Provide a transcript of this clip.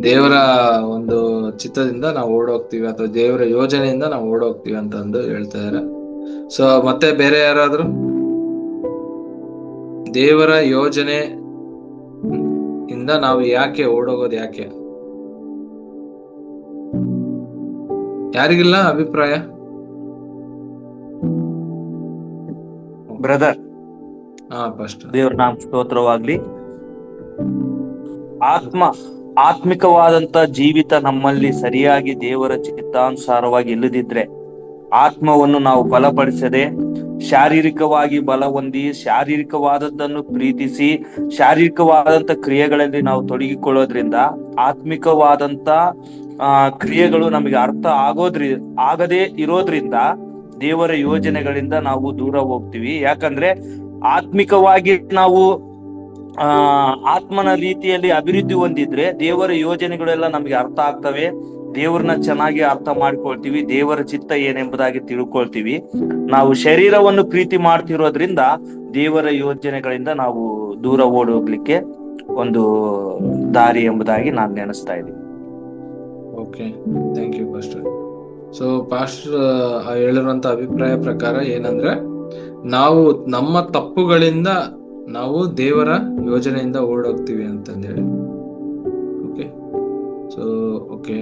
ದೇವರ ಒಂದು ಚಿತ್ತದಿಂದ ನಾವು ಓಡೋಗ್ತೀವಿ ಅಥವಾ ದೇವರ ಯೋಜನೆಯಿಂದ ನಾವು ಓಡೋಗ್ತೀವಿ ಅಂತಂದು ಹೇಳ್ತಾ ಇದಾರೆ. ಸೊ ಮತ್ತೆ ಬೇರೆ ಯಾರಾದ್ರೂ ದೇವರ ಯೋಜನೆ ಇಂದ ನಾವು ಯಾಕೆ ಓಡೋಗೋದು, ಯಾಕೆ? ಯಾರಿಗಿಲ್ಲ ಅಭಿಪ್ರಾಯ? ಬ್ರದರ್, ಫಸ್ಟ್ ದೇವ್ರ ನಾಮ ಸ್ತೋತ್ರವಾಗ್ಲಿ. ಆತ್ಮಿಕವಾದಂತ ಜೀವಿತ ನಮ್ಮಲ್ಲಿ ಸರಿಯಾಗಿ ದೇವರ ಚಿತ್ತಾನುಸಾರವಾಗಿ ಇಲ್ಲದಿದ್ರೆ, ಆತ್ಮವನ್ನು ನಾವು ಬಲಪಡಿಸದೆ ಶಾರೀರಿಕವಾಗಿ ಬಲ ಹೊಂದಿ ಶಾರೀರಿಕವಾದದ್ದನ್ನು ಪ್ರೀತಿಸಿ ಶಾರೀರಿಕವಾದಂತ ಕ್ರಿಯೆಗಳಲ್ಲಿ ನಾವು ತೊಡಗಿಕೊಳ್ಳೋದ್ರಿಂದ ಆತ್ಮಿಕವಾದಂತ ಕ್ರಿಯೆಗಳು ನಮಗೆ ಅರ್ಥ ಆಗದೇ ಇರೋದ್ರಿಂದ ದೇವರ ಯೋಜನೆಗಳಿಂದ ನಾವು ದೂರ ಹೋಗ್ತೀವಿ. ಯಾಕಂದ್ರೆ ಆತ್ಮಿಕವಾಗಿ ನಾವು ಆತ್ಮನ ರೀತಿಯಲ್ಲಿ ಅಭಿವೃದ್ಧಿ ಹೊಂದಿದ್ರೆ ದೇವರ ಯೋಜನೆಗಳೆಲ್ಲ ನಮ್ಗೆ ಅರ್ಥ ಆಗ್ತವೆ. ದೇವರನ್ನ ಚೆನ್ನಾಗಿ ಅರ್ಥ ಮಾಡ್ಕೊಳ್ತೀವಿ, ದೇವರ ಚಿತ್ತ ಏನೆಂಬುದಾಗಿ ತಿಳ್ಕೊಳ್ತೀವಿ. ನಾವು ಶರೀರವನ್ನು ಪ್ರೀತಿ ಮಾಡ್ತಿರೋದ್ರಿಂದ ದೇವರ ಯೋಜನೆಗಳಿಂದ ನಾವು ದೂರ ಓಡೋಗ್ಲಿಕ್ಕೆ ಒಂದು ದಾರಿ ಎಂಬುದಾಗಿ ನಾನು ನೆನೆಸ್ತಾ ಇದ್ದೀನಿ. Okay, thank you pastor. So pastor ಹೇಳಿರುವಂತ ಅಭಿಪ್ರಾಯ ಪ್ರಕಾರ ಏನಂದ್ರೆ, ನಾವು ನಮ್ಮ ತಪ್ಪುಗಳಿಂದ ನಾವು ದೇವರ ಯೋಜನೆಯಿಂದ ಓಡೋಗ್ತೀವಿ ಅಂತಂದೇಳಿ. Okay, so okay